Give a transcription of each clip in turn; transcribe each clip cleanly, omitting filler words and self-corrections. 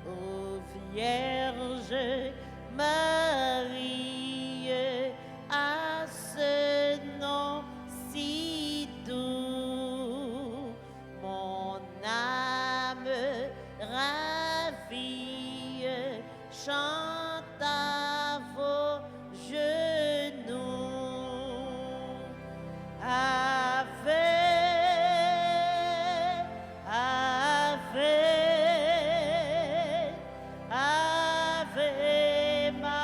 ô Vierge Marie, à ce nom si doux, mon âme ravie chante à vos genoux. Ave, Ave, Ave Maria,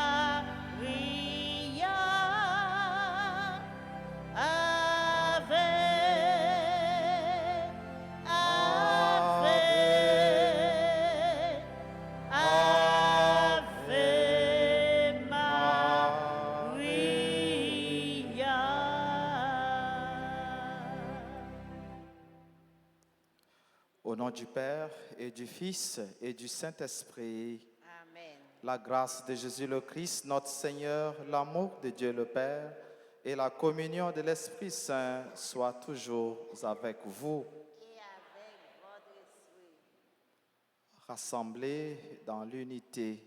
Ave, Ave, Ave Maria. Au nom du Père et du Fils et du Saint-Esprit, Amen. la grâce de Jésus le Christ, notre Seigneur, l'amour de Dieu le Père et la communion de l'Esprit Saint soient toujours avec vous. Et avec votre esprit. Rassemblés dans l'unité,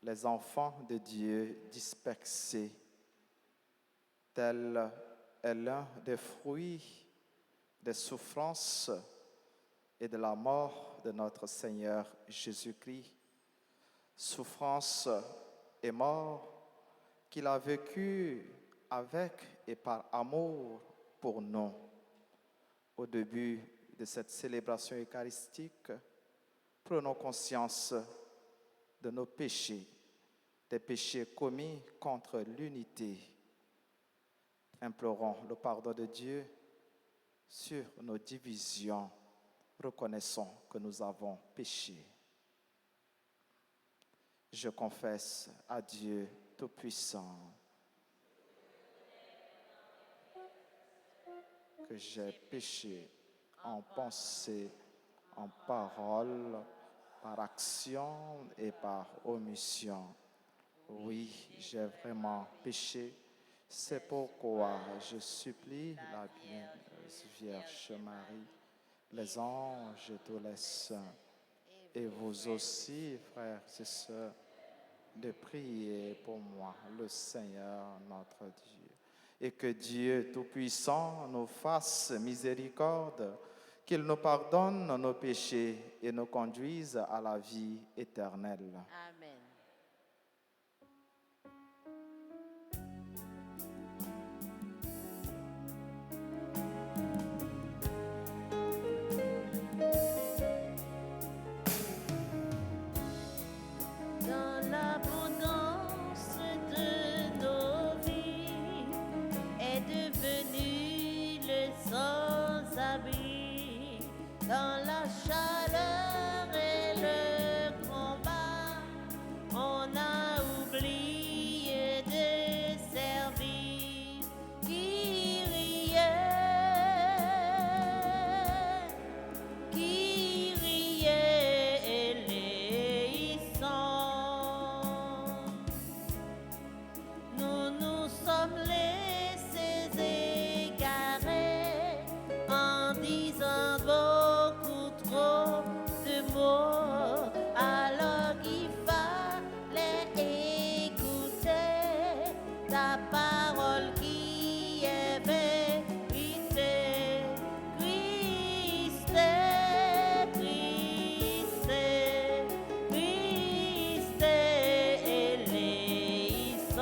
les enfants de Dieu dispersés, tel est l'un des fruits des souffrances et de la mort de notre Seigneur Jésus-Christ. Souffrance et mort qu'il a vécu avec et par amour pour nous. Au début de cette célébration eucharistique, prenons conscience de nos péchés, des péchés commis contre l'unité. Implorons le pardon de Dieu sur nos divisions. Reconnaissons que nous avons péché. Je confesse à Dieu Tout-Puissant que j'ai péché en pensée, en parole, par action et par omission. Oui, j'ai vraiment péché. C'est pourquoi je supplie la bienheureuse Vierge Marie, les anges et tous les saints, et vous aussi, frères et sœurs, de prier pour moi, le Seigneur notre Dieu. Et que Dieu Tout-Puissant nous fasse miséricorde, qu'il nous pardonne nos péchés et nous conduise à la vie éternelle. Amen. Dans l'abondance de nos vies est devenu le sans-abri. Dans la chaleur et le combat, on a oublié de servir. Kyrie, Kyrie eleison. Nous nous sommes laissés égarer en disant beaucoup trop de mots, alors qu'il fallait écouter ta parole qui est vérité. Christ, Christ, Christ éleison.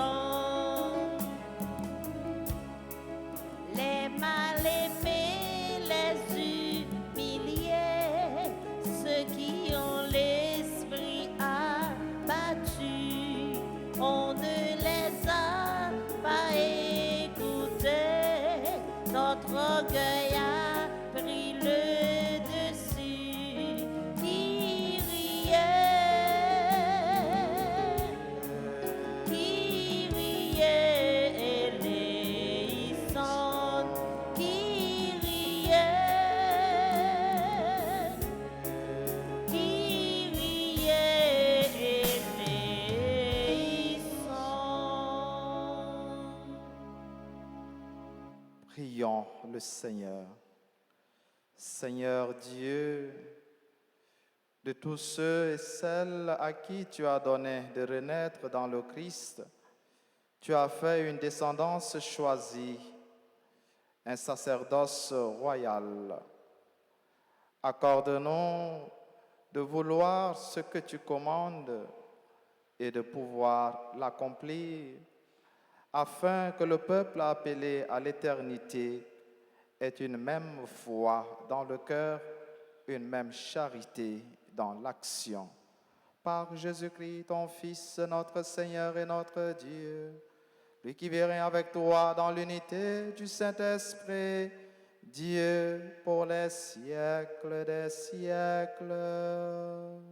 Les mal-aimés, les humiliés, ceux qui ont l'esprit abattu, on ne les a pas écoutés. Notre orgueil a pris le dessus. Kyrie, Kyrie eleison. Kyrie, Kyrie eleison. Prions le Seigneur. Seigneur Dieu, De tous ceux et celles à qui tu as donné de renaître dans le Christ, tu as fait une descendance choisie, un sacerdoce royal. Accorde-nous de vouloir ce que tu commandes et de pouvoir l'accomplir, afin que le peuple appelé à l'éternité ait une même foi dans le cœur, une même charité dans l'action. Par Jésus-Christ, ton Fils, notre Seigneur et notre Dieu, lui qui vit et règne avec toi dans l'unité du Saint-Esprit, Dieu pour les siècles des siècles. Amen.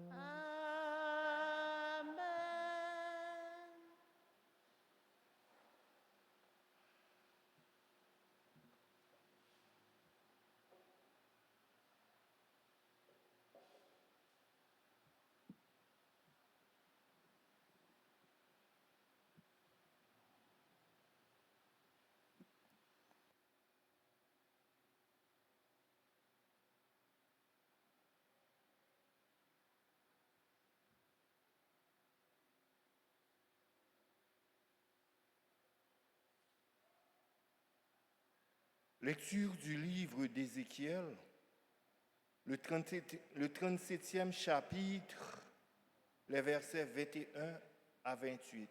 Lecture du livre d'Ézéchiel, le 37e chapitre, les versets 21 à 28.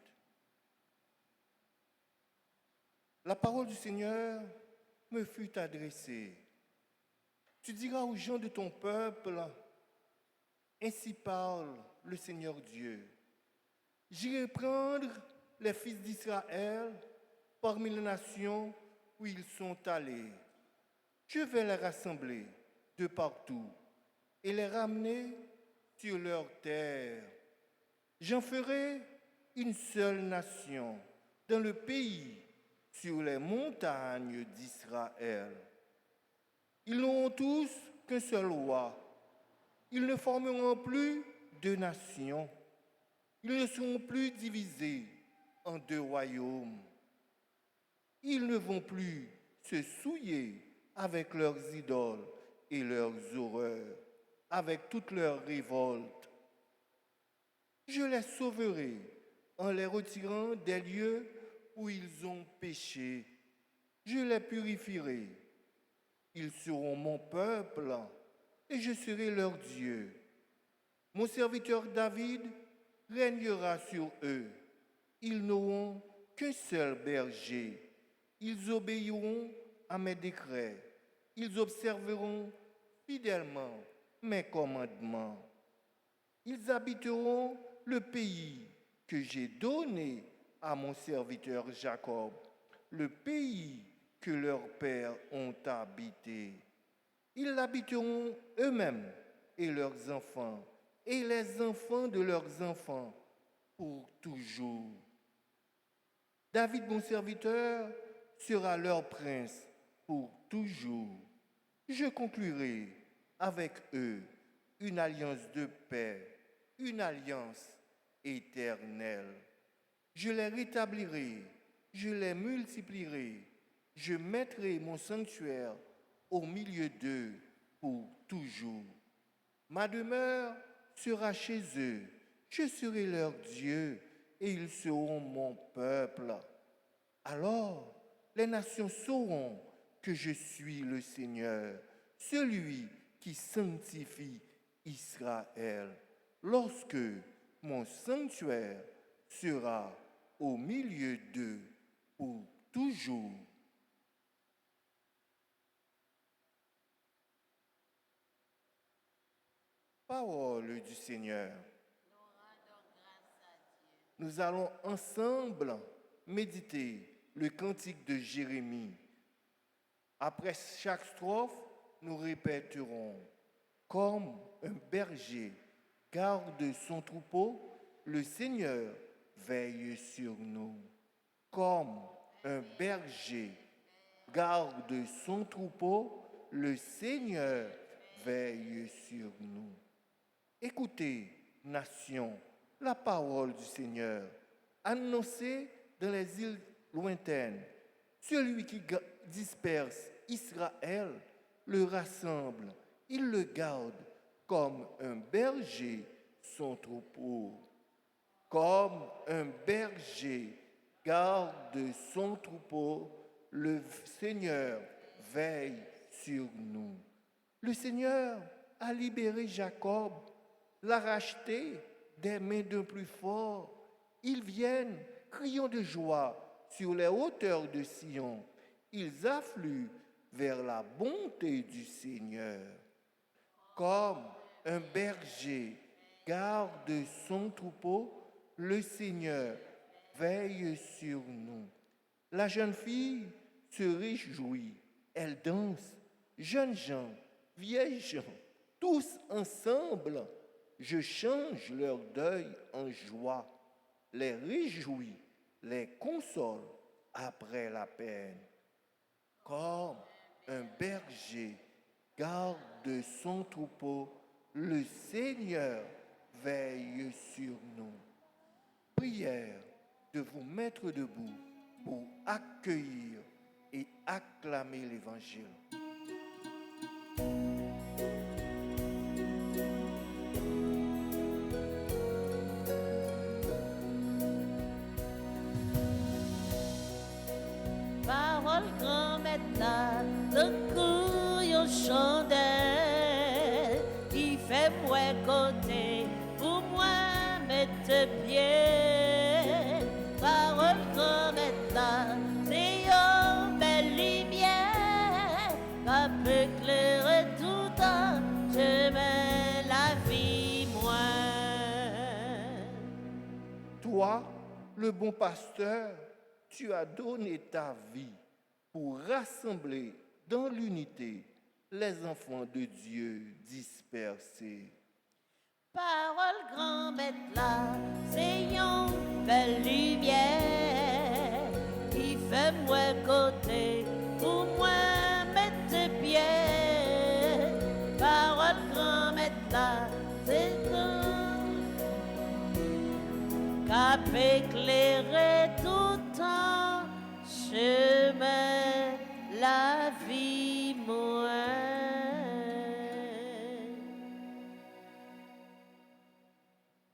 La parole du Seigneur me fut adressée. Tu diras aux gens de ton peuple, ainsi parle le Seigneur Dieu. J'irai prendre les fils d'Israël parmi les nations où ils sont allés. Je vais les rassembler de partout et les ramener sur leur terre. J'en ferai une seule nation dans le pays, sur les montagnes d'Israël. Ils n'auront tous qu'un seul roi. Ils ne formeront plus deux nations. Ils ne seront plus divisés en deux royaumes. Ils ne vont plus se souiller avec leurs idoles et leurs horreurs, avec toutes leurs révoltes. Je les sauverai en les retirant des lieux où ils ont péché. Je les purifierai. Ils seront mon peuple et je serai leur Dieu. Mon serviteur David régnera sur eux. Ils n'auront qu'un seul berger. Ils obéiront à mes décrets. Ils observeront fidèlement mes commandements. Ils habiteront le pays que j'ai donné à mon serviteur Jacob, le pays que leurs pères ont habité. Ils l'habiteront eux-mêmes et leurs enfants, et les enfants de leurs enfants, pour toujours. David, mon serviteur, sera leur prince pour toujours. Je conclurai avec eux une alliance de paix, une alliance éternelle. Je les rétablirai, je les multiplierai, je mettrai mon sanctuaire au milieu d'eux pour toujours. Ma demeure sera chez eux, je serai leur Dieu et ils seront mon peuple. Alors, les nations sauront que je suis le Seigneur, celui qui sanctifie Israël, lorsque mon sanctuaire sera au milieu d'eux pour toujours. Parole du Seigneur. Nous allons ensemble méditer le cantique de Jérémie. Après chaque strophe, nous répéterons: comme un berger garde son troupeau, le Seigneur veille sur nous. Comme un berger garde son troupeau, le Seigneur veille sur nous. Écoutez, nation, la parole du Seigneur, annoncée dans les îles lointaines. Celui qui disperse Israël le rassemble, il le garde comme un berger son troupeau. Comme un berger garde son troupeau, le Seigneur veille sur nous. Le Seigneur a libéré Jacob, l'a racheté des mains d'un plus fort. Ils viennent, criant de joie, sur les hauteurs de Sion. Ils affluent vers la bonté du Seigneur. Comme un berger garde son troupeau, le Seigneur veille sur nous. La jeune fille se réjouit, elle danse. Jeunes gens, vieilles gens, tous ensemble, je change leur deuil en joie, les réjouis, les console après la peine. Comme un berger garde son troupeau, le Seigneur veille sur nous. Prière de vous mettre debout pour accueillir et acclamer l'Évangile. Parole grand matin, de couille chandelle, qui fait moi côté, pour moi mettre pied. Parole grand matin, c'est une belle lumière, qui peut éclairer tout un chemin la vie moi. Toi, le bon pasteur, tu as donné ta vie pour rassembler dans l'unité les enfants de Dieu dispersés. Parole grand maître là, c'est une belle lumière qui fait moi côté, pour moi mettre pied. Parole grand maître là, c'est tout, cap éclairer tout un chemin la vie moi.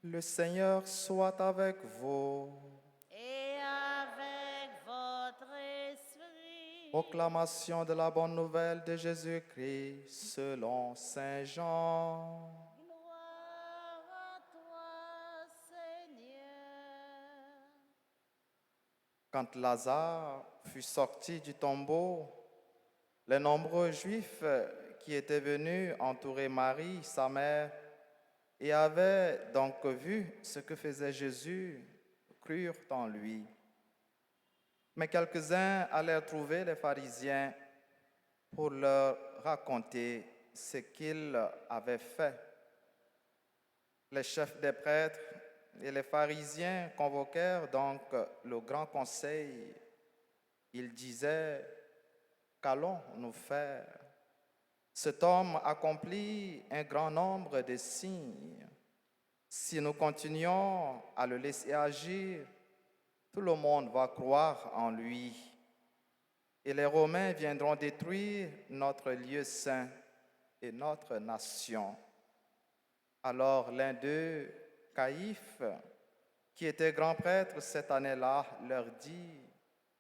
Le Seigneur soit avec vous. Et avec votre esprit. Proclamation de la bonne nouvelle de Jésus-Christ selon Saint Jean. Gloire à toi, Seigneur. Quand Lazare fut sorti du tombeau, les nombreux Juifs qui étaient venus entourer Marie, sa mère, et avaient donc vu ce que faisait Jésus, crurent en lui. Mais quelques-uns allèrent trouver les pharisiens pour leur raconter ce qu'il avait fait. Les chefs des prêtres et les pharisiens convoquèrent donc le grand conseil. Ils disaient, qu'allons-nous faire? Cet homme accomplit un grand nombre de signes. Si nous continuons à le laisser agir, tout le monde va croire en lui. Et les Romains viendront détruire notre lieu saint et notre nation. Alors l'un d'eux, Caïphe, qui était grand prêtre cette année-là, leur dit,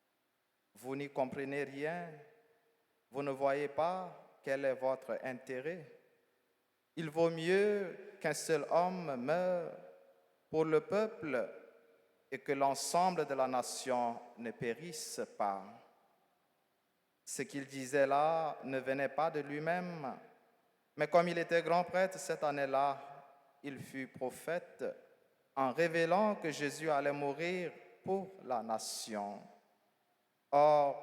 « Vous n'y comprenez rien, vous ne voyez pas quel est votre intérêt? Il vaut mieux qu'un seul homme meure pour le peuple et que l'ensemble de la nation ne périsse pas. » Ce qu'il disait là ne venait pas de lui-même, mais comme il était grand prêtre cette année-là, il fut prophète en révélant que Jésus allait mourir pour la nation. Or,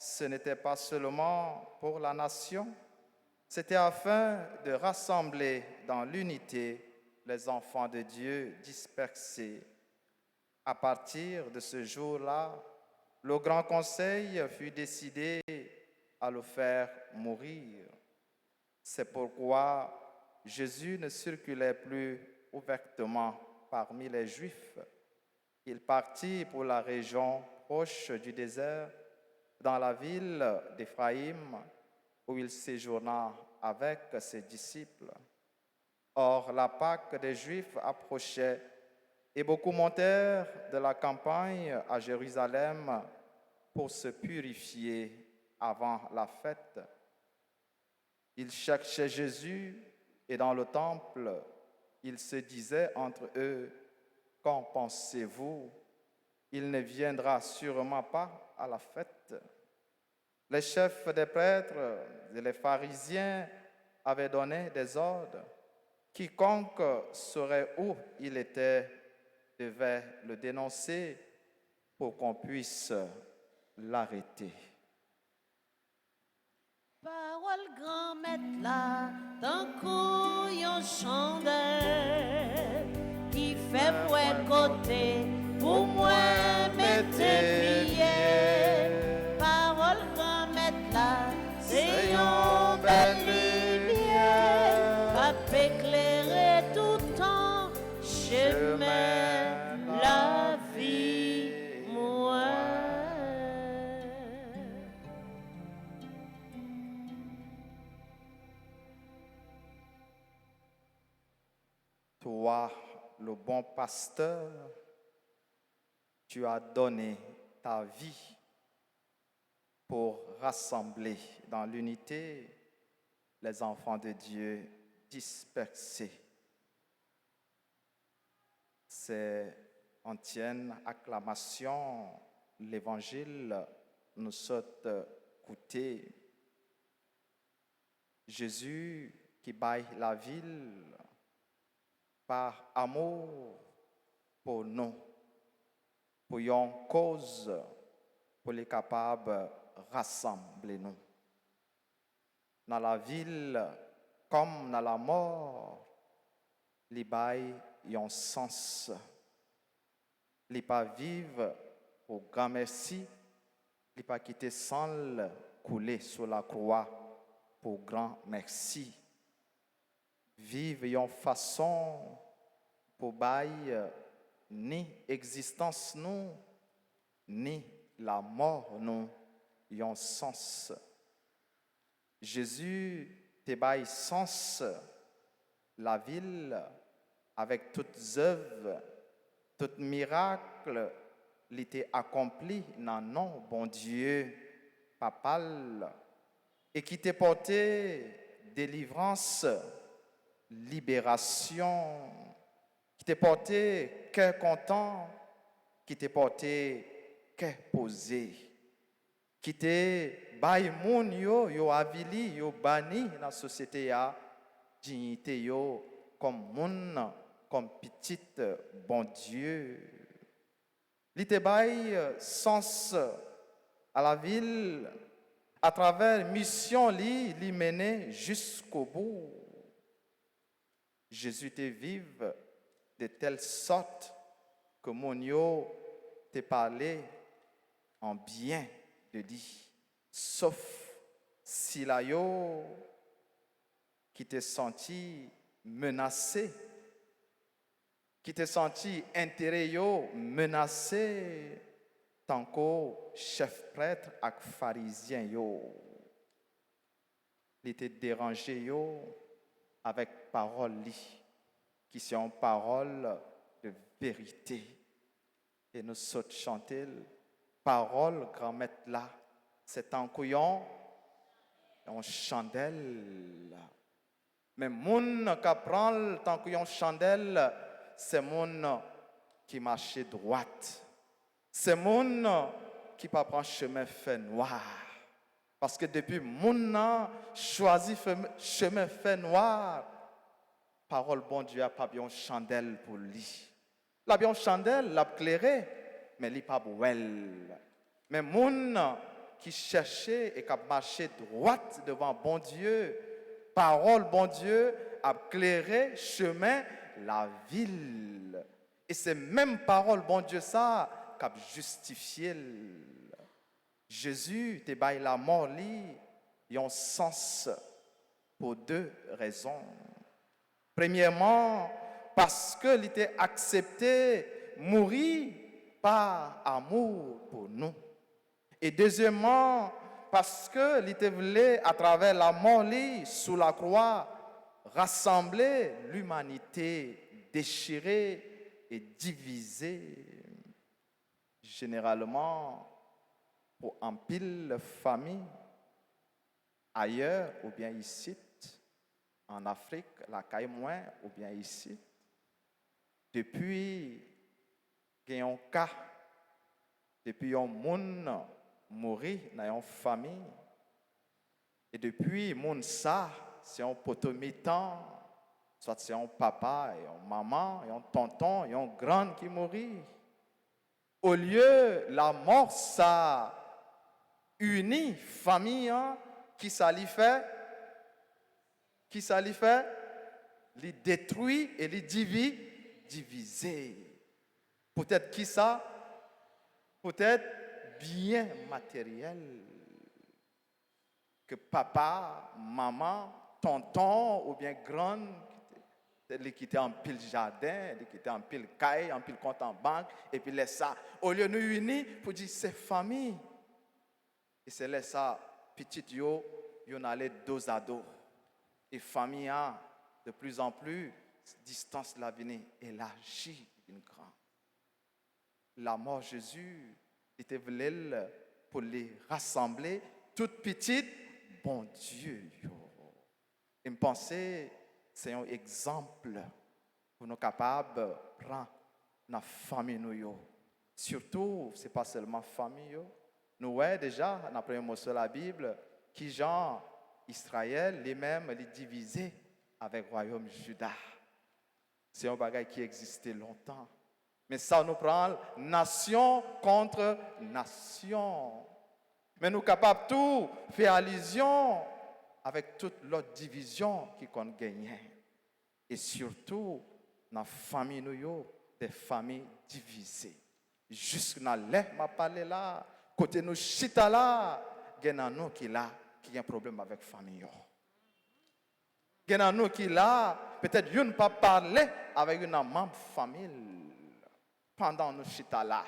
ce n'était pas seulement pour la nation, c'était afin de rassembler dans l'unité les enfants de Dieu dispersés. À partir de ce jour-là, le grand conseil fut décidé à le faire mourir. C'est pourquoi Jésus ne circulait plus ouvertement parmi les Juifs. Il partit pour la région proche du désert, dans la ville d'Éphraïm, où il séjourna avec ses disciples. Or, la Pâque des Juifs approchait et beaucoup montèrent de la campagne à Jérusalem pour se purifier avant la fête. Ils cherchaient Jésus et dans le temple, ils se disaient entre eux, « Qu'en pensez-vous? Il ne viendra sûrement pas à la fête. » Les chefs des prêtres et les pharisiens avaient donné des ordres. Quiconque saurait où il était devait le dénoncer pour qu'on puisse l'arrêter. Parole grand-maître là, d'un couillon chandelle, qui fait moi côté, pour moi mettre prière. Parole grand-maître là, c'est une belle lumière, qui peut éclairer tout temps, chemin, la vie, moi. Toi, le bon pasteur, tu as donné ta vie pour rassembler dans l'unité les enfants de Dieu dispersés. C'est en tienne acclamation l'évangile nous saute coûté. Jésus qui baille la ville par amour pour nous, pour une cause, pour les capables de rassembler nous. Dans la ville comme dans la mort, les bail ont sens. Les pas vivre au grand merci, les pas quitter sang couler sur la croix pour grand merci. Vivre une façon pour bail ni existence nous, ni la mort nous, yon sens. Jésus te bail sens la ville avec toutes œuvres, tout miracle, il était accompli dans nom bon Dieu, papal, et qui t'a porté délivrance, libération, qui t'a porté cœur content, qui t'a porté cœur posé, qui t'a bail moun yo avili, yo bani dans la société ya, dignité yo comme moun, comme petite bon Dieu. Il te bail sens à la ville à travers mission li mener jusqu'au bout. Jésus te vive de telle sorte que mon yo te parlé en bien de lui, sauf si la yo qui te senti menacé, qui te senti intérêt yo menacé, tant qu'au chef prêtre et pharisien yo. Il était dérangé yo avec parole li, qui sont parole de vérité. Et nous sautons chanter parole grand maître là, c'est un couillon, en chandelle. Mais moun qui prend tant couillon chandelle, c'est moun qui marche droite. C'est moun qui pas prend chemin fait noir. Parce que depuis moun choisi chemin fait noir, parole bon Dieu a pas bien chandelle pour lui. La bien chandelle l'a éclairé, mais li pas bouelle. Mais moun qui cherchait et qui marchait droite devant bon Dieu, parole bon Dieu a éclairé chemin la ville. Et c'est même parole bon Dieu ça qui a justifié. Jésus te baille la mort li, y a un sens pour deux raisons. Premièrement, parce que il était accepté mourir par amour pour nous. Et deuxièmement, parce que il était voulu à travers la mort li, sous la croix, rassembler l'humanité déchirée et divisée, généralement pour un pile famille, ailleurs ou bien ici, en Afrique, la caille moins ou bien ici. Depuis qu'il y a un cas, depuis un monde mourir dans une famille, et depuis monde ça, c'est un potomitan, soit c'est un papa, et un maman, et un tonton, et un grand qui mourit. Au lieu la mort ça unit famille, hein, qui ça lui fait? Qui ça lui fait? Les détruit et les diviser. Peut-être qui ça? Peut-être bien matériel. Que papa, maman, tonton ou bien grande, qui étaient en pile jardin, qui étaient en pile caille, en pile compte en banque, et puis laisse ça. Au lieu de nous unir pour dire c'est famille. Et c'est laisse ça, petit yo, on allait dos à dos. Et famille a de plus en plus distance la venue élargie une grande. La mort de Jésus était venu pour les rassembler toutes petites, bon Dieu. Et me penser, c'est un exemple pour nous capables de prendre la famille nous. Surtout, ce n'est pas seulement famille. Nous voyons déjà, dans le premier mot sur la Bible, qui Jean, Israël, les mêmes, les divisés avec le royaume Juda. C'est un bagage qui existait longtemps. Mais ça nous prend nation contre nation. Mais nous sommes capables de tout faire allusion avec toute l'autre division qui qu'on gagne. Et surtout, dans la famille, nous des familles divisées. Jusque dans l'air, m'a parlé là, côté nous chita là, il y a nous qui là, qui a un problème avec la famille. Il y a nous qui là, peut-être nous ne pas parler avec une membre famille pendant nous chita là.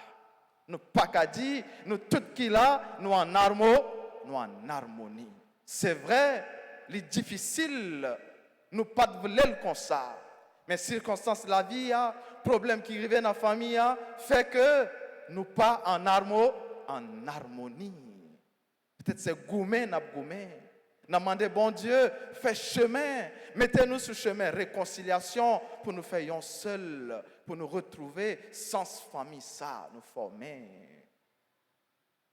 Nous pas qu'à dire, nous tous qui là, nous en harmonie. C'est vrai, c'est difficile, nous pas de vouloir comme ça. Mais circonstances de la vie, problème qui arrive dans la famille, fait que nous pas en harmonie. Peut-être c'est gourmet, n'a gourmet. N'a demandé bon Dieu, fais chemin, mettez-nous sur chemin, réconciliation pour nous faire un seul, pour nous retrouver sans famille ça, nous former.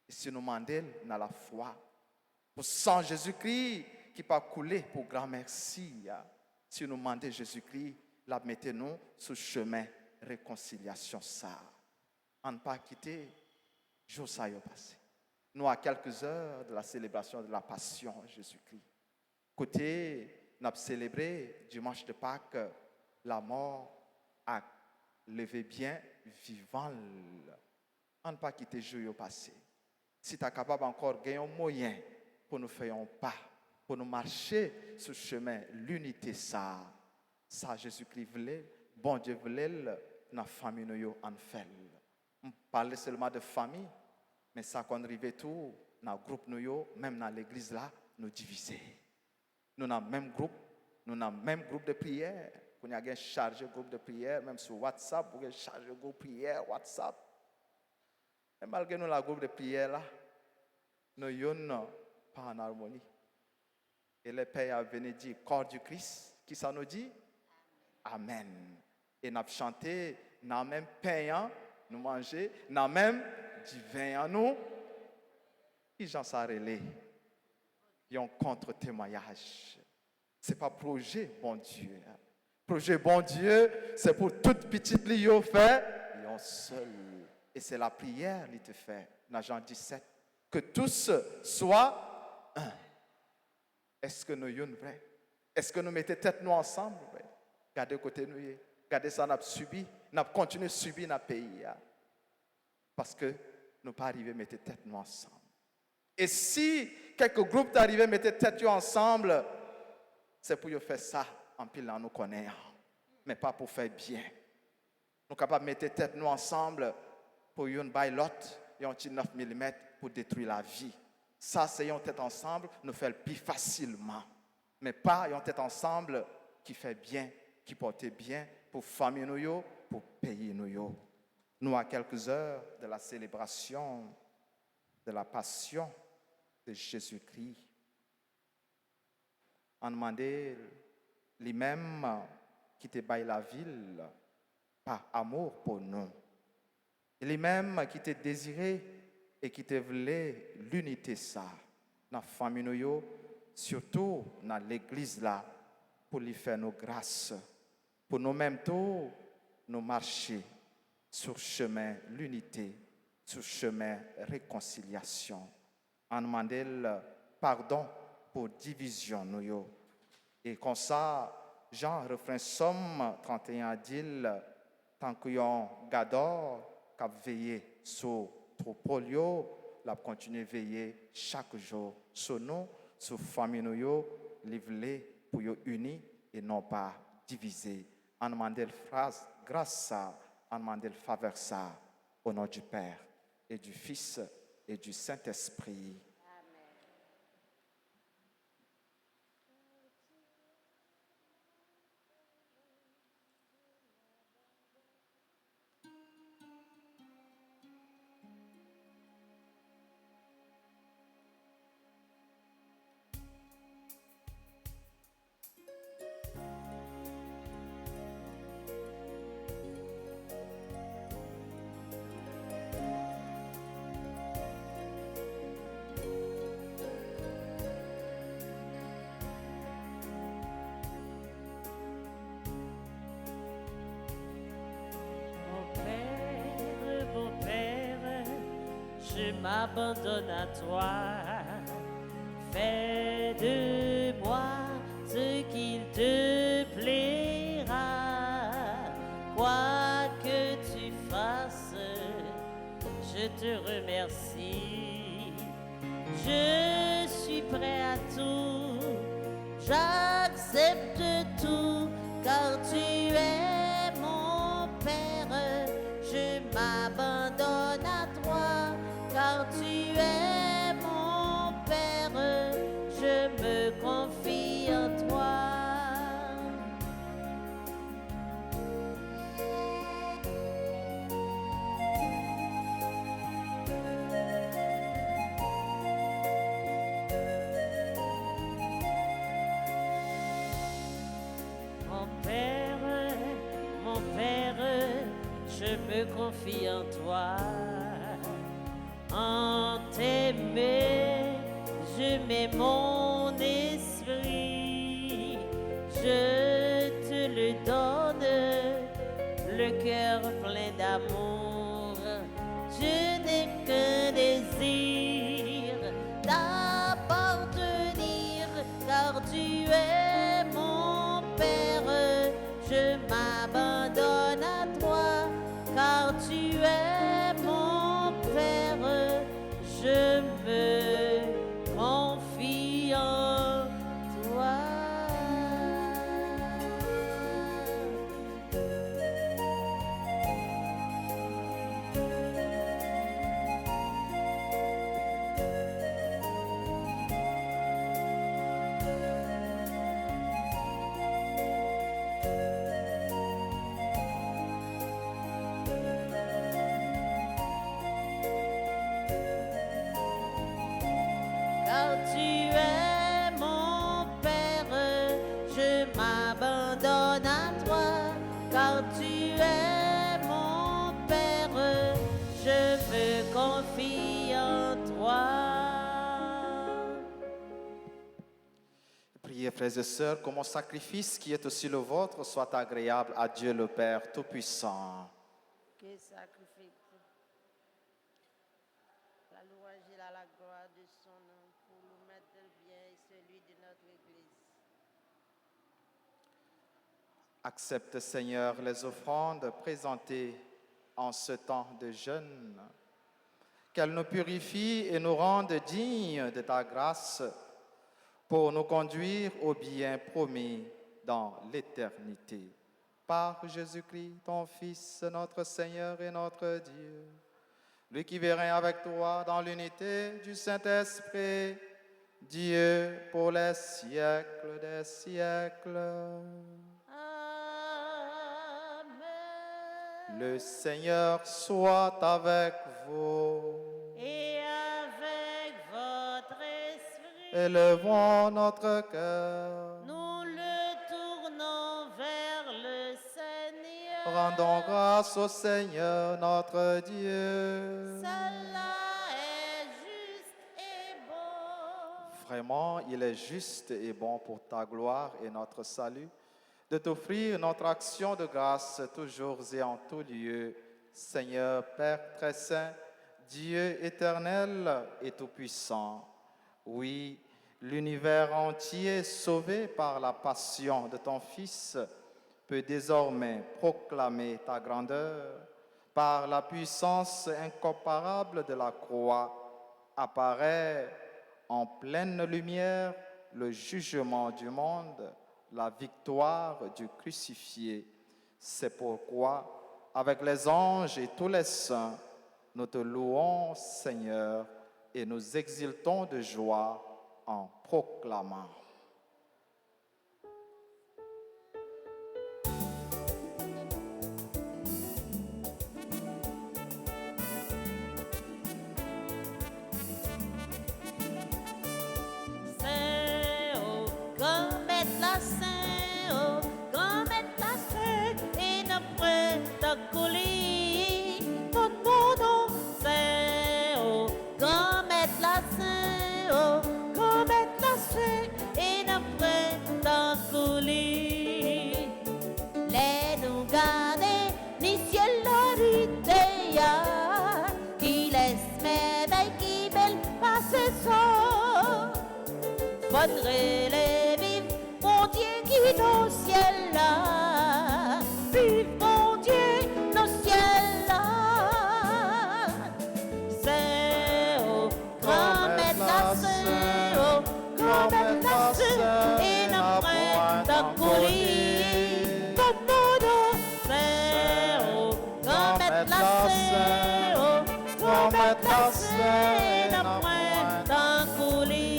Et si nous demandons dans la foi, pour sang Jésus-Christ qui pas couler pour grand merci. Si nous demandons Jésus-Christ, la mettez-nous sur chemin, réconciliation ça. On ne pas quitter, jour ça y est passé. Nous, à quelques heures de la célébration de la Passion Jésus-Christ. Côté, nous avons célébré dimanche de Pâques, la mort a levé bien vivant. On ne pas quitter jour passé. Si tu es capable encore de gagner un moyen pour nous faire un pas, pour nous marcher sur le chemin, l'unité ça Jésus-Christ voulait, bon Dieu voulait, dans la famille nous en fait. On parle seulement de famille. Mais ça, quand on arrive tout, dans le groupe, nous, même dans l'église là, nous diviser. Nous avons le même groupe, nous avons le même groupe de prière. Nous avons chargé le groupe de prière, même sur WhatsApp, vous avez chargé le groupe de prière, WhatsApp. Et malgré nous, le groupe de prière là, nous sommes pas en harmonie. Et le Père a venu dire, corps du Christ, qui ça nous dit? Amen. Et nous avons chanté, nous avons même pain, nous manger, nous avons même du vin en nous, et j'en sais relais. Il y a un contre-témoignage. Ce n'est pas projet, bon Dieu. Projet, bon Dieu, c'est pour toute petite ligne fait, et on seul. Et c'est la prière qui te fait, dans Jean 17, que tous soient un. Est-ce que nous sommes vrais? Est-ce que nous mettons tête nous ensemble? Regardez côté nous, regardez ça, nous avons subi, nous avons continué à subir dans le pays. Parce que nous pas arrivé à mettre tête nous ensemble. Et si quelques groupes t'arrivent à mettre tête nous ensemble, c'est pour faire ça en pile nous connaît, mais pas pour faire bien. Nous sommes capables de mettre tête nous ensemble pour une bail l'autre et un petit 9 mm pour détruire la vie. Ça, c'est une tête ensemble, nous fait le plus facilement. Mais pas une tête ensemble qui fait bien, qui porte bien pour famille nous yo, pour pays nous yo. Nous à quelques heures de la célébration de la passion de Jésus-Christ. On demandait lui-même qui te baille la ville par amour pour nous. Lui-même qui te désirait et qui te voulait l'unité ça dans la famille nous yo, surtout dans l'église là, pour lui faire nos grâces, pour nous-mêmes tous nous marcher sur le chemin l'unité, sur le chemin réconciliation. On demandait le pardon pour division nous yo. Et comme ça, Jean refrain Somme 31 dit, tant que yon gador cap veiller sur troupeau yo, la continuer veiller chaque jour sur nous, sur famille nous yo, livrer pour yo unis et non pas diviser. On demande la phrase grâce ça, on demande la faveur ça au nom du Père et du Fils et du Saint-Esprit. Mon Père, je m'abandonne à toi. Fais de moi ce qu'il te plaira. Quoi que tu fasses, je te remercie. Je suis prêt à tout, j'accepte tout, car tu es mon Père. Je m'abandonne à toi, car tu es mon Père. Je me confie en toi. Mon Père, je me confie en toi. En t'aimer, je mets mon esprit. Je te le donne, le cœur plein d'amour. Je n'ai qu'un désir d'appartenir, car tu es mon Père. Je m'abandonne à toi, car tu es mon Père. Je me confie en toi. Car tu es mon Père, je m'abandonne à toi. Car tu es mon Père, je me confie en toi. Priez, frères et sœurs, que mon sacrifice qui est aussi le vôtre soit agréable à Dieu le Père Tout-Puissant. Que sacrifie la louange et la gloire de son nom pour nous mettre le bien et celui de notre Église. Accepte, Seigneur, les offrandes présentées en ce temps de jeûne, qu'elles nous purifient et nous rendent dignes de ta grâce pour nous conduire au bien promis dans l'éternité. Par Jésus-Christ, ton Fils, notre Seigneur et notre Dieu, lui qui vit avec toi dans l'unité du Saint-Esprit, Dieu pour les siècles des siècles. Amen. Le Seigneur soit avec vous. Et avec votre esprit, Élevons notre cœur. nous le tournons vers le Seigneur. Rendons grâce au Seigneur notre Dieu. Cela est juste et bon. Vraiment, il est juste et bon pour ta gloire et notre salut de t'offrir notre action de grâce toujours et en tout lieu. Seigneur Père très saint, Dieu éternel et tout-puissant. Oui, l'univers entier sauvé par la passion de ton Fils peut désormais proclamer ta grandeur. Par la puissance incomparable de la croix, apparaît en pleine lumière le jugement du monde, la victoire du crucifié. C'est pourquoi, avec les anges et tous les saints, nous te louons, Seigneur, et nous exultons de joie en proclamant. Saint, oh, comme est la saint, oh, comme est la saint, et ne prête à couler ton nom. Saint, oh, comme est la saint, oh, comme est la saint, et ne prête à couler. Les nous garder, ni ciel l'orité, qui laisse mes veilles qui belle passer sans. Faudrait les vivre, mon Dieu qui dans ciel là, vive mon Dieu dans ciel là. C'est oh, comme est la saint, oh, comme est la saint, et n'a point d'accolis, comme mon c'est oh, comme est la saint, oh, comme est la saint, et n'a point d'accolis.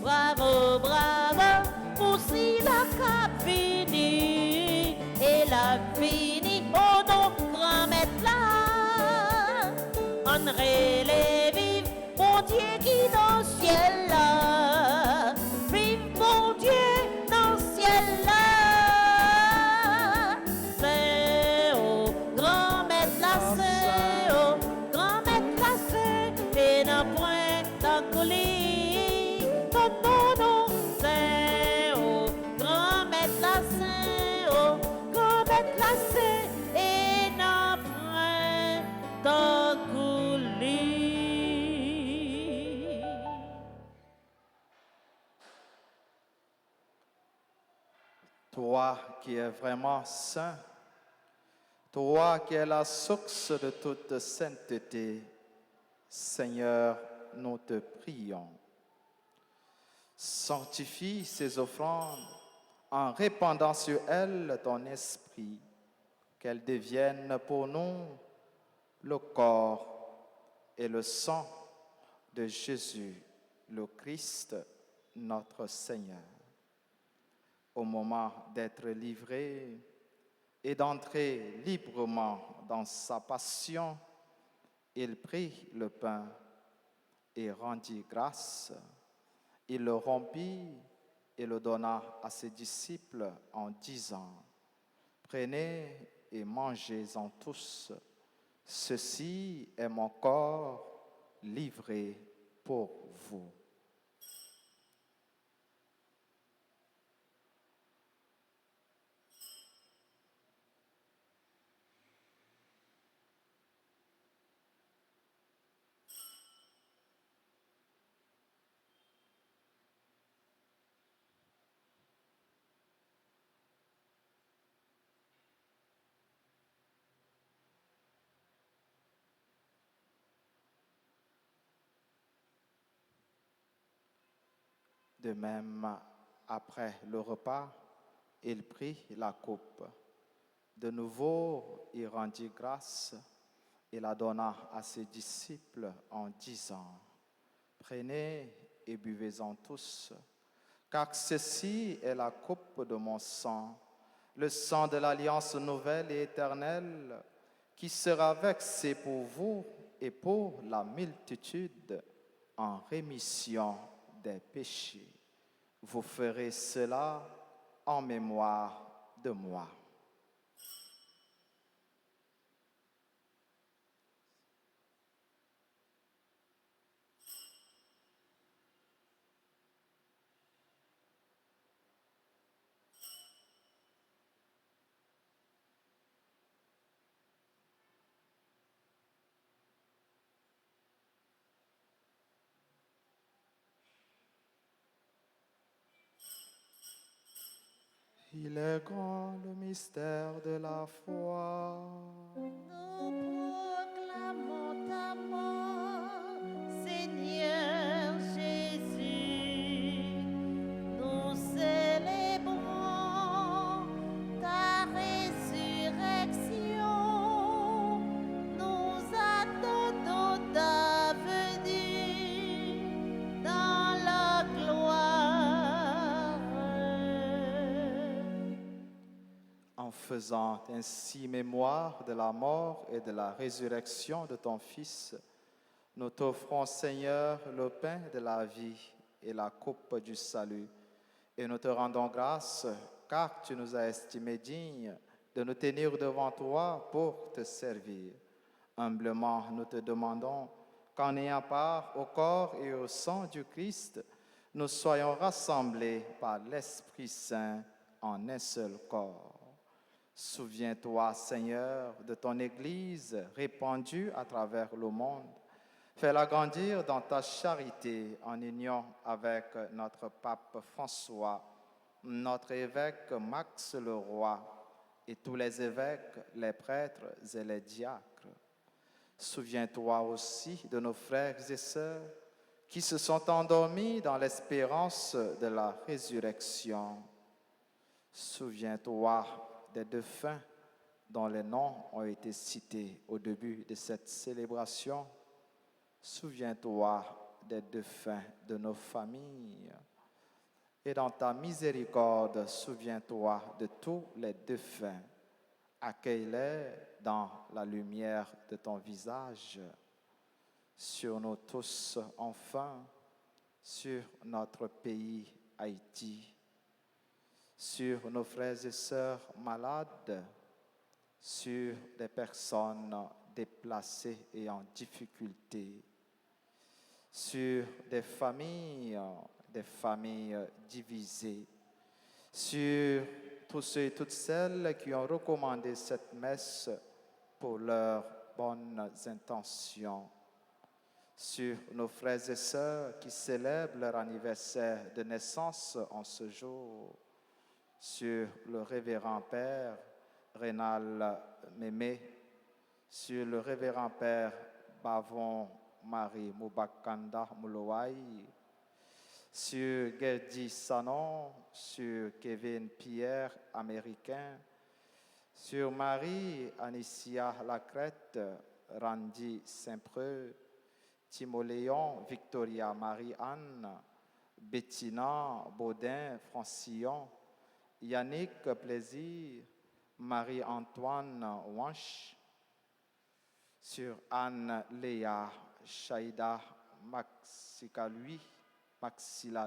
Bravo, bravo, pour si la cap fini, et la fini, oh non, grand maître là, on relève, vive, mon Dieu qui dans le ciel là, vive mon Dieu dans le ciel là, c'est oh, grand maître là, c'est oh, grand maître là, c'est, et n'a point d'accolis. Ton nom, c'est oh, grand maître la saint, oh, grand maître la saint, et n'apprend d'accolis. Toi qui es vraiment saint, toi qui es la source de toute sainteté, Seigneur, nous te prions. Sanctifie ces offrandes en répandant sur elles ton esprit, qu'elles deviennent pour nous le corps et le sang de Jésus, le Christ, notre Seigneur. Au moment d'être livré et d'entrer librement dans sa passion, il prit le pain et rendit grâce. Il le rompit et le donna à ses disciples en disant, « Prenez et mangez-en tous. Ceci est mon corps livré pour vous. » De même, après le repas, il prit la coupe. De nouveau, il rendit grâce et la donna à ses disciples en disant, « Prenez et buvez-en tous, car ceci est la coupe de mon sang, le sang de l'alliance nouvelle et éternelle, qui sera versé pour vous et pour la multitude en rémission des péchés. Vous ferez cela en mémoire de moi. » Il est grand le mystère de la foi. Nous proclamons ta mort, Seigneur Jésus. Nous célébrons ta résurrection. Nous attendons ta venue dans la gloire. En faisant ainsi mémoire de la mort et de la résurrection de ton Fils, nous t'offrons, Seigneur, le pain de la vie et la coupe du salut. Et nous te rendons grâce, car tu nous as estimés dignes de nous tenir devant toi pour te servir. Humblement, nous te demandons qu'en ayant part au corps et au sang du Christ, nous soyons rassemblés par l'Esprit Saint en un seul corps. Souviens-toi, Seigneur, de ton Église répandue à travers le monde. Fais-la grandir dans ta charité en union avec notre pape François, notre évêque Max le Roi et tous les évêques, les prêtres et les diacres. Souviens-toi aussi de nos frères et sœurs qui se sont endormis dans l'espérance de la résurrection. Souviens-toi des défunts dont les noms ont été cités au début de cette célébration. Souviens-toi des défunts de nos familles. Et dans ta miséricorde, souviens-toi de tous les défunts. Accueille-les dans la lumière de ton visage. Sur nous tous, enfin, sur notre pays Haïti, sur nos frères et sœurs malades, sur des personnes déplacées et en difficulté, sur des familles divisées, sur tous ceux et toutes celles qui ont recommandé cette messe pour leurs bonnes intentions, sur nos frères et sœurs qui célèbrent leur anniversaire de naissance en ce jour, sur le révérend Père Rénal Mémé, sur le révérend Père Bavon Marie Moubakanda Moulouaï, sur Gerdi Sanon, sur Kevin Pierre Américain, sur Marie Anicia Lacrette, Randy Saint-Preux, Timoléon Victoria Marie-Anne, Bettina Baudin Francillon, Yannick Plaisir, Marie-Antoine Wanch, sur Anne-Léa Chaïda Maxila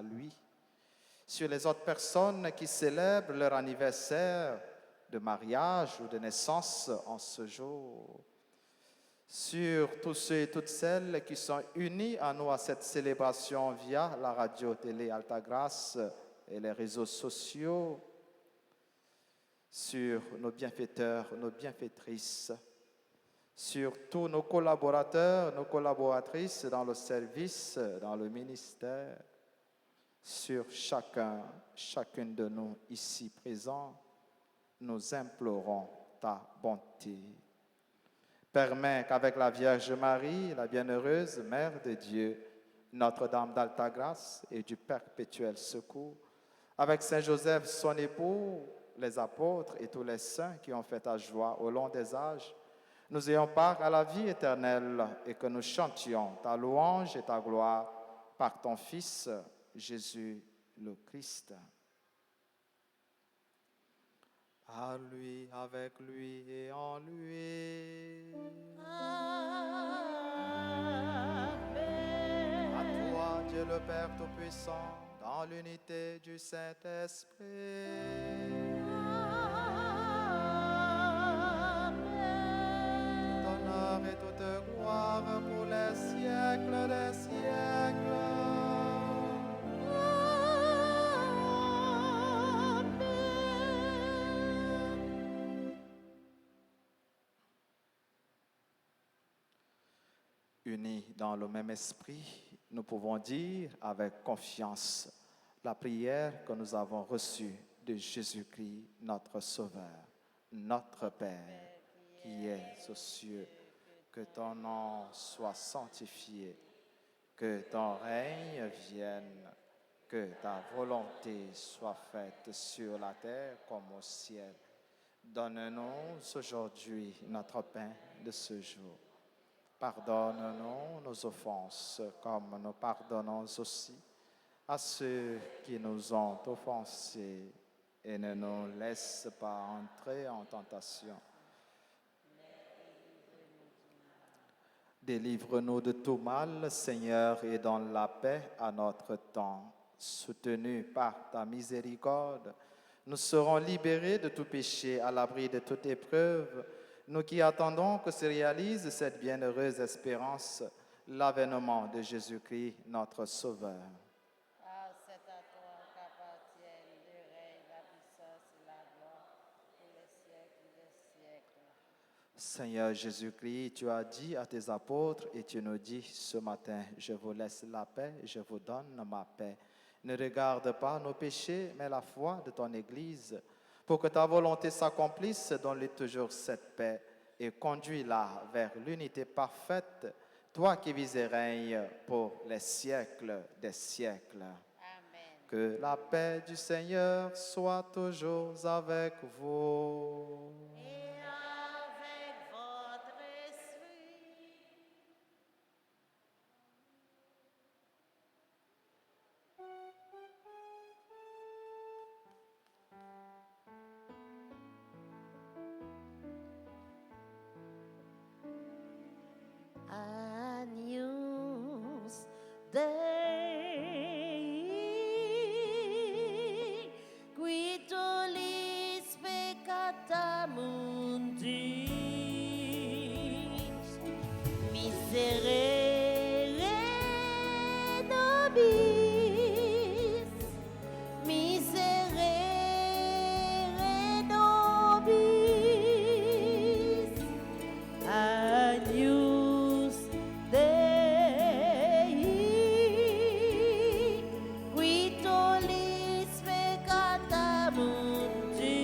lui, sur les autres personnes qui célèbrent leur anniversaire de mariage ou de naissance en ce jour, sur tous ceux et toutes celles qui sont unis à nous à cette célébration via la radio-télé Altagrace et les réseaux sociaux, sur nos bienfaiteurs, nos bienfaitrices, sur tous nos collaborateurs, nos collaboratrices dans le service, dans le ministère, sur chacune de nous ici présents, nous implorons ta bonté. Permets qu'avec la Vierge Marie, la bienheureuse Mère de Dieu, Notre-Dame d'Alta Grâce et du Perpétuel Secours, avec Saint Joseph, son époux, les apôtres et tous les saints qui ont fait ta joie au long des âges, nous ayons part à la vie éternelle et que nous chantions ta louange et ta gloire par ton Fils, Jésus le Christ. À lui, avec lui et en lui. Amen. À toi, Dieu le Père Tout-Puissant, dans l'unité du Saint-Esprit. Amen. Honneur et toute gloire pour les siècles des siècles. Unis dans le même esprit, nous pouvons dire avec confiance la prière que nous avons reçue de Jésus-Christ, notre Sauveur, notre Père, qui est aux cieux. Que ton nom soit sanctifié, que ton règne vienne, que ta volonté soit faite sur la terre comme au ciel. Donne-nous aujourd'hui notre pain de ce jour. Pardonne-nous nos offenses, comme nous pardonnons aussi à ceux qui nous ont offensés, et ne nous laisse pas entrer en tentation. Délivre-nous de tout mal, Seigneur, et donne la paix à notre temps. Soutenus par ta miséricorde, nous serons libérés de tout péché, à l'abri de toute épreuve, nous qui attendons que se réalise cette bienheureuse espérance, l'avènement de Jésus-Christ, notre Sauveur. Ah, c'est à toi qu'appartiennent le règne, la puissance et la gloire pour les siècles des siècles. Seigneur Jésus-Christ, tu as dit à tes apôtres et tu nous dis ce matin, je vous laisse la paix, je vous donne ma paix. Ne regarde pas nos péchés, mais la foi de ton Église. Pour que ta volonté s'accomplisse, donne-lui toujours cette paix et conduis-la vers l'unité parfaite, toi qui vis et règnes pour les siècles des siècles. Amen. Que la paix du Seigneur soit toujours avec vous. Et avec votre esprit. Agnus Dei, qui tollis peccata mundi, miserere nobis, miserere nobis, Agnus Dei, qui tollis peccata mundi,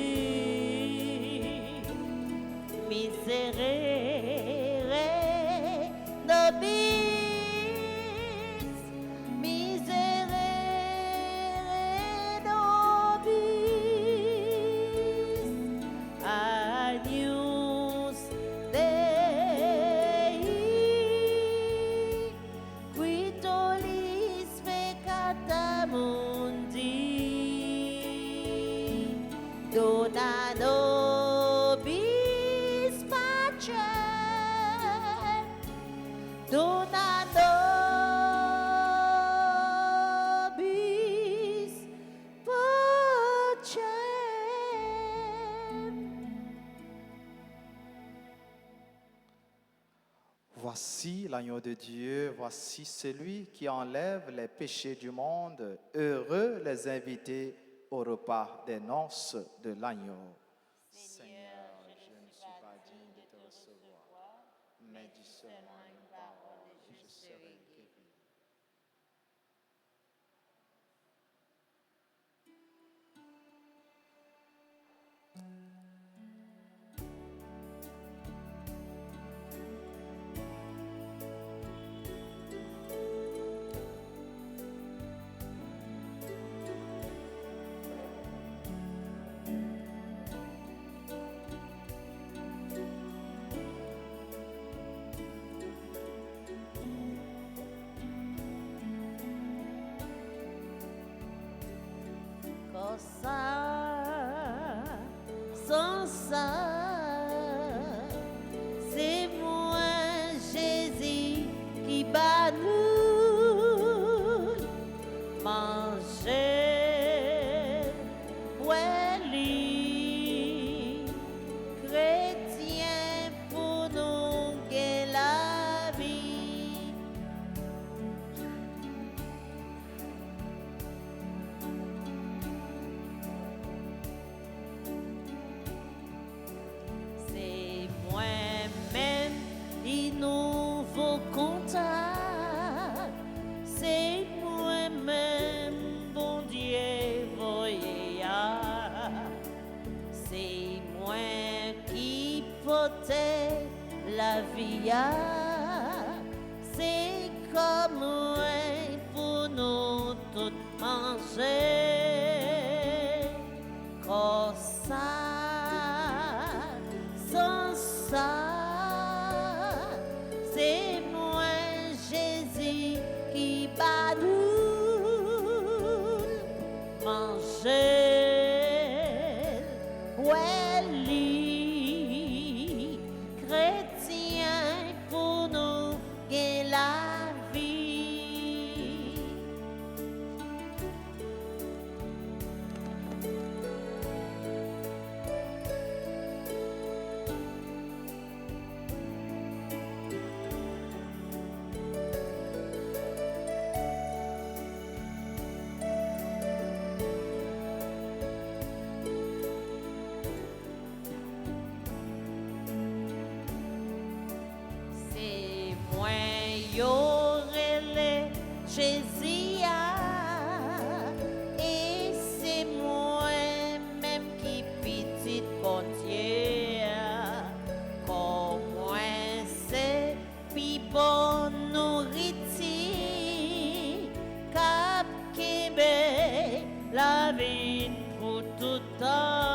miserere nobis, miserere nobis, Agnus Dei, qui tollis peccata mundi, dona nobis pacem, dona nobis pacem. Voici l'agneau de Dieu, voici celui qui enlève les péchés du monde. Heureux les invités au repas des noces de l'agneau. Seigneur, je ne suis pas digne de te recevoir, mais dis seulement une parole et je serai guéri. sans ça, c'est moi Jésus qui bat nous manger. Ouais, lui, chrétien pour nous gagner la vie. C'est moi-même, il nouveau contact. C'est moi-même, bon Dieu, voyez. C'est moi qui portais la vie. C'est comme moi pour nous tous manger. Comme ça, sans ça, c'est moi Jésus qui bat nous manger. Ouais, lui, chrétien pour nous gagner la vie. C'est moi y'aurai Jésus et c'est moi-même qui petit bon Dieu. Comme moi c'est puis bon nourriture cap Québec la vie pour tout temps.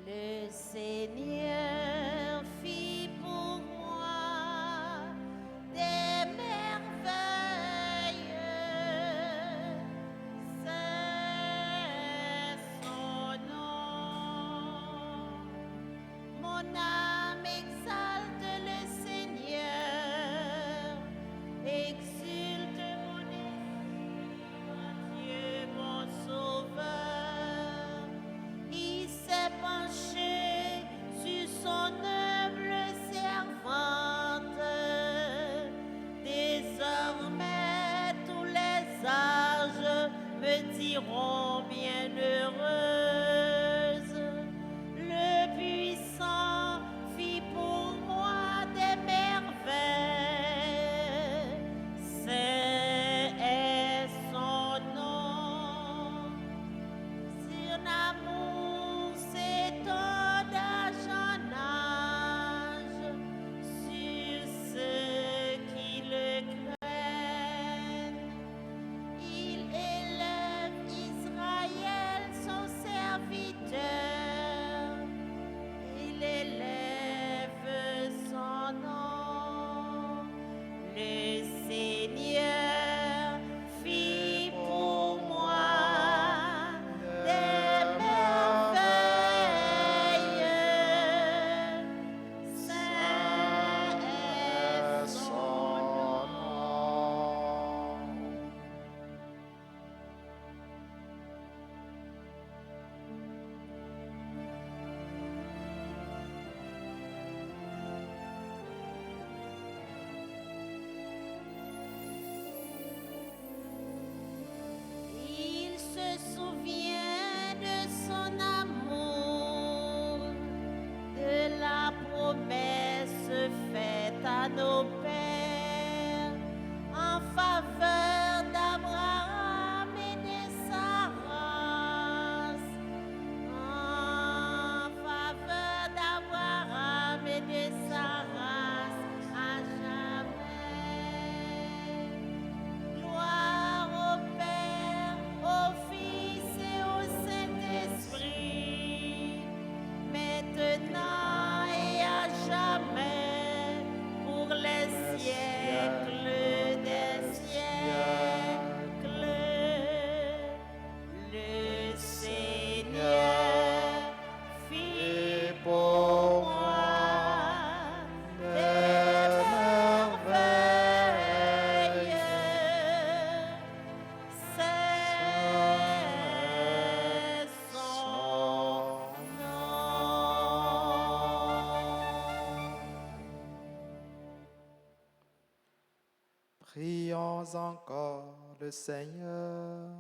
Le Seigneur fit pour moi des merveilles. C'est son nom. Mon âme exalte le Seigneur, exulte mon esprit en Dieu mon sauveur. Il s'est penché sur promesse faite à nos pères en faveur d'Abraham et de sa race. En faveur d'Abraham et de sa race à jamais. Gloire au Père, au Fils et au Saint-Esprit, maintenant et à jamais, pour les siècles des siècles. Le Seigneur fit pour moi des merveilles. C'est son Prions encore le Seigneur.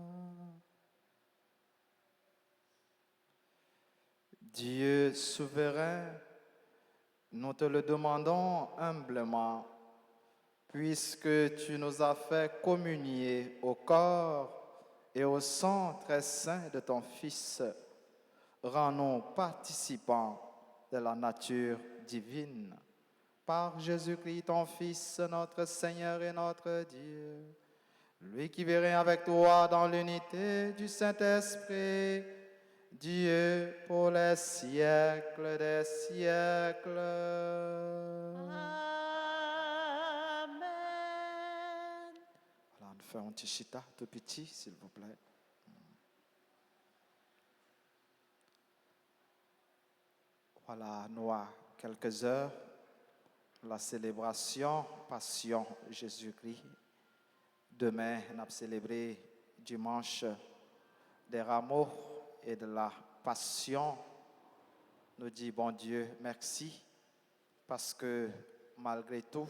Dieu souverain, nous te le demandons humblement, puisque tu nous as fait communier au corps et au sang très saint de ton Fils. Rends-nous participants de la nature divine. Par Jésus-Christ, ton Fils, notre Seigneur et notre Dieu, lui qui vit avec toi dans l'unité du Saint-Esprit, Dieu pour les siècles des siècles. Amen. Voilà, on fait un petit chita tout petit, s'il vous plaît. Voilà, nous à quelques heures, la célébration Passion Jésus-Christ. Demain, on a célébré dimanche des rameaux et de la Passion. Nous disons, bon Dieu, merci, parce que malgré tout,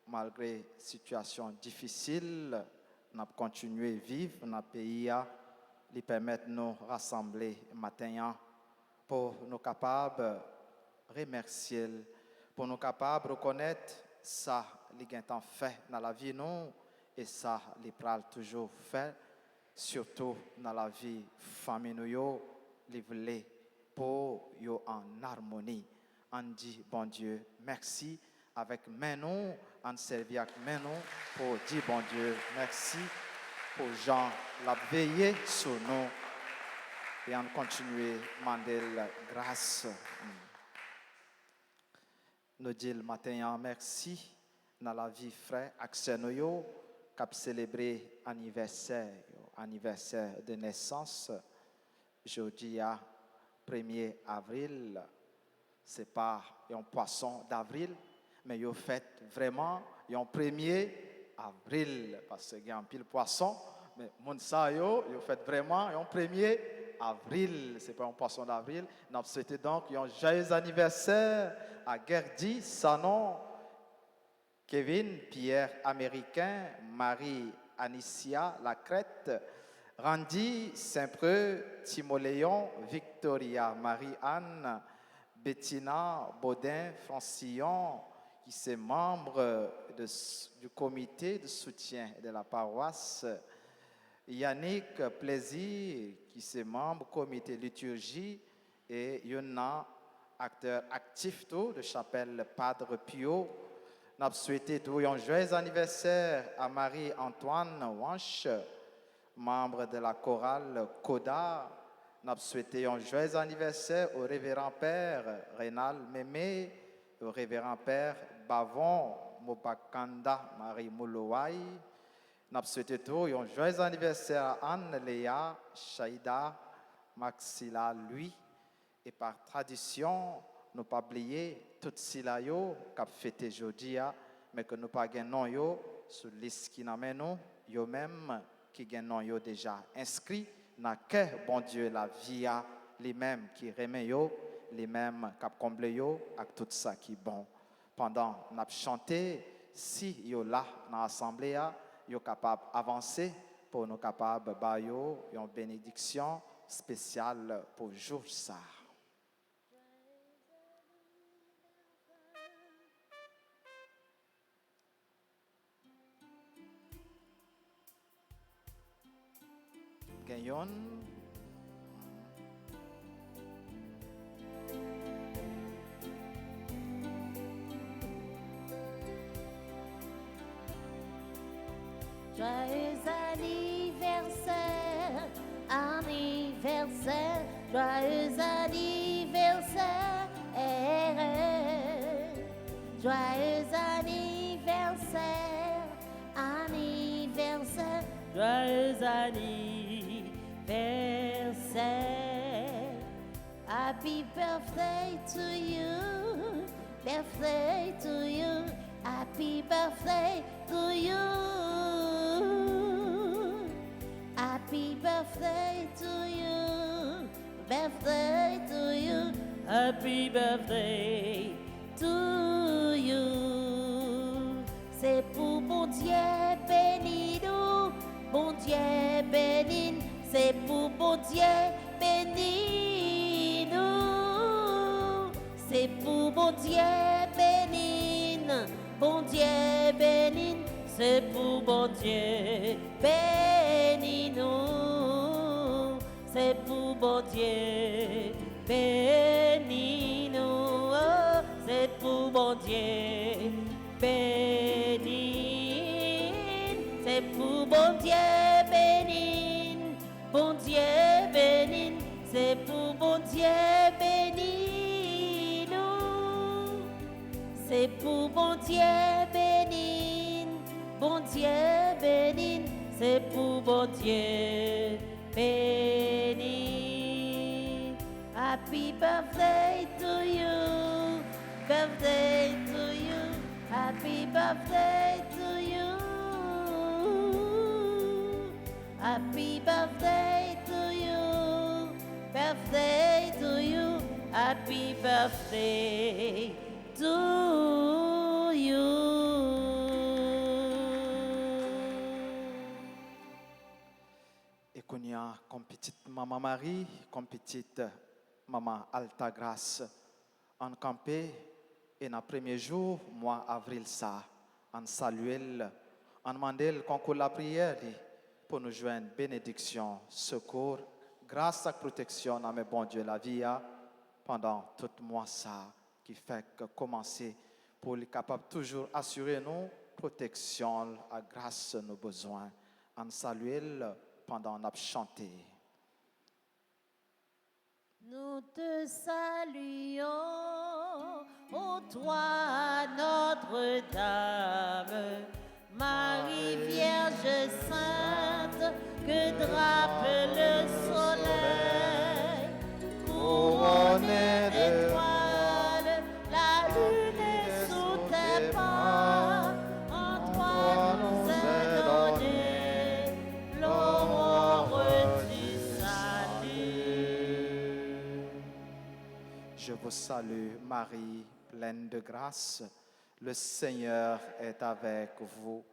malgré situation difficile, on a continué à vivre dans le pays, lui permettre de nous rassembler matin pour nous capables de remercier, pour nous capables de reconnaître ça, qu'il a fait dans la vie, nous, et ça, il pral toujours fait, surtout dans la vie familiale, il voulait pour yo en harmonie. On dit, bon Dieu, merci, avec nous, on servit avec nous, pour dire, bon Dieu, merci, pour Jean, la veiller sur nous, et on continue à demander la grâce. Nous disons le matin, merci, dans la vie frère, accès nous, qui a célébré anniversaire de naissance, jeudi à 1er avril. Ce n'est pas un poisson d'avril, mais il fait vraiment un 1er avril, parce qu'il y a un pile poisson, mais mon ça, il fait vraiment un 1er avril, ce n'est pas un poisson d'avril. Nous souhaitons donc un joyeux anniversaire à Gerdi, Sanon, Kevin, Pierre Américain, Marie Anicia Lacrette, Randy Saint-Preux, Timoléon, Victoria, Marie-Anne, Bettina Baudin, Francillon, qui sont membres du comité de soutien de la paroisse, Yannick Plaisir, qui est membre du comité liturgie, et Yona, acteur actif de chapelle Padre Pio. Nous souhaitons un joyeux anniversaire à Marie-Antoine Wanch, membre de la chorale Coda. Nous souhaitons un joyeux anniversaire au révérend père Rénal Mémé, au révérend père Bavon Mopakanda Marie Moulouaï. Nous souhaitons un joyeux anniversaire à Anne-Léa Chaïda Maxila lui. Et par tradition, nous ne pas oublier tout cela qui a fêté aujourd'hui, mais que nous pas gagnons yo sur liste qui n'amène nous, yo même qui gagnons yo déjà inscrit dans que bon Dieu la vie a les mêmes qui remet yo, les mêmes qui comblé yo avec tout ça qui est bon. Pendant nous chanté, si yo là dans l'assemblée yo capable avancer pour nous capable ba yo une bénédiction spéciale pour jour ça. yon. Joyeux anniversaire, anniversaire, joyeux anniversaire, joyeux anniversaire, anniversaire, joyeux anniversaire. Happy birthday to you, birthday to you, happy birthday to you. Happy birthday to you, birthday to you, happy birthday to you. C'est pour bon Dieu béni nous, bon Dieu béni, c'est pour bon Dieu béni nous. C'est pour bon Dieu béni, bon Dieu béni, c'est pour bon Dieu béni nous. C'est pour bon Dieu béni nous. Oh, c'est pour bon Dieu béni. C'est pour bon Dieu béni. Bon Dieu béni. C'est pour bon Dieu béni nous. C'est pour bon Dieu béni. Bon Dieu béni. C'est pour bon Dieu béni. Happy birthday to you, birthday to you, happy birthday to you. Happy birthday to you, birthday to you, happy birthday to you. Kounia, comme petite maman Marie, comme petite maman Alta Grâce, en campé, et dans le premier jour, mois avril, ça, en saluel, en demandel concours la prière pour nous joindre bénédiction, secours, grâce et protection à mes bon Dieu la vie pendant tout mois ça, qui fait que commencer pour les capables toujours assurer nous protection à grâce nos besoins, en saluel pendant qu'on a chanté. Nous te saluons, ô toi Notre-Dame, Marie Vierge Sainte, que drape le soleil, couronnée d'étoiles, la lune est sous tes pas, en toi nous est donné l'aurore du salut. Je vous salue, Marie, pleine de grâce. Le Seigneur est avec vous.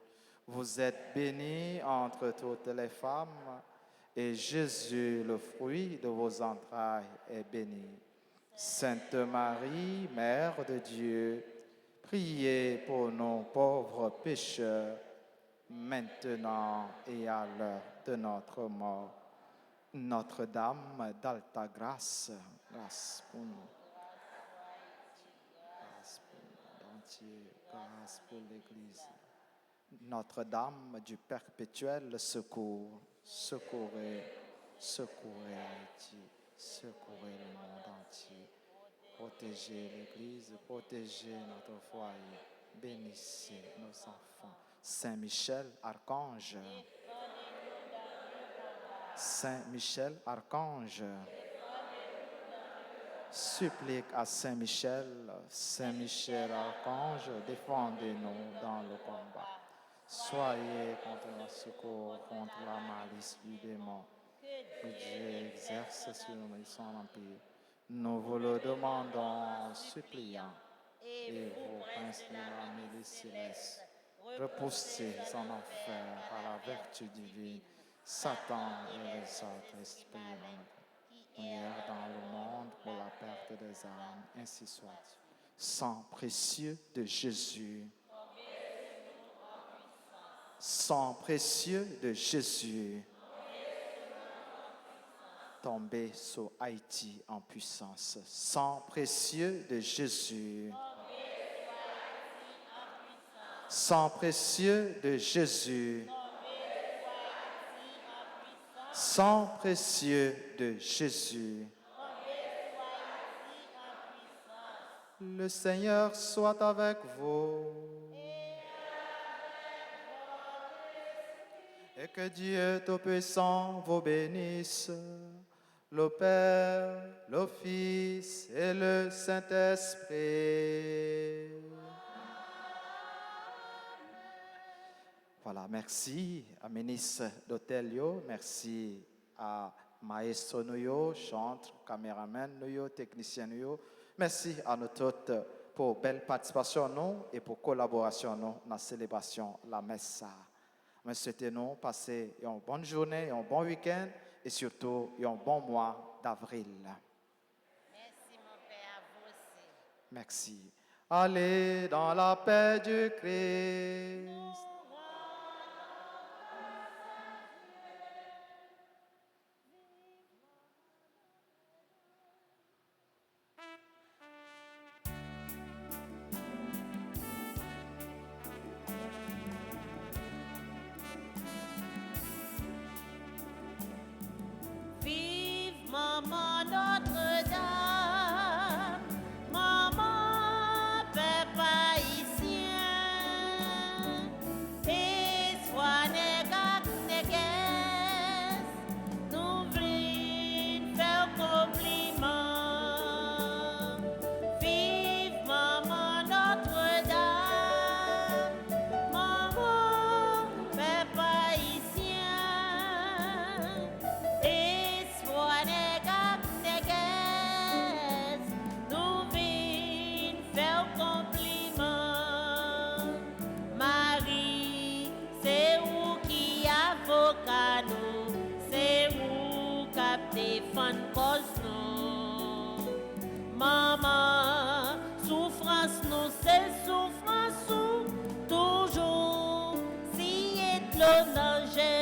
Vous êtes bénie entre toutes les femmes, et Jésus, le fruit de vos entrailles, est béni. Sainte Marie, Mère de Dieu, priez pour nos pauvres pécheurs, maintenant et à l'heure de notre mort. Notre-Dame d'Alta Grâce, grâce pour nous. Grâce pour le monde entier, grâce pour l'Église. Notre-Dame du perpétuel secours, secourez, secourez Haïti, secourez le monde entier. Protégez l'Église, protégez notre foyer, bénissez nos enfants. Saint Michel, archange. Saint Michel, archange. Supplique à Saint Michel, archange, défendez-nous dans le combat. Soyez contre le secours, contre la malice du démon. Que Dieu exerce sur nous son empire. Nous vous le demandons, suppliant. Et vos princes de la milice céleste, repoussez en enfer par la vertu divine, Satan et les autres esprits qui errent dans le monde pour la perte des âmes, ainsi soit. Sang précieux de Jésus. Sang précieux de Jésus. tomber sur Haïti en puissance. Sang précieux de Jésus. Sang précieux de Jésus. Sang précieux de Jésus. Le Seigneur soit avec vous. Et que Dieu Tout-Puissant vous bénisse, le Père, le Fils et le Saint-Esprit. Voilà, merci à ministre d'Hôtelio, merci à maestro Nuyo, chantre, caméraman Nuyo, technicien Nuyo. Merci à nous toutes pour belle participation nous et pour collaboration nous dans la célébration la messe. Je souhaite nous passer une bonne journée, un bon week-end et surtout un bon mois d'avril. Merci mon Père, à vous aussi. Merci. Allez dans la paix du Christ. Vive Maman Notre-Dame, Maman Peuple haïtien, et sois négues, nous voulons faire compliment. Vive Maman Notre-Dame, Maman Peuple haïtien, et sois négues, nous voulons faire compliment. Marie, c'est où qui avocat nous, c'est où qui défend cause nous. Maman, souffrance nous, c'est souffrance nous, toujours, si est le danger.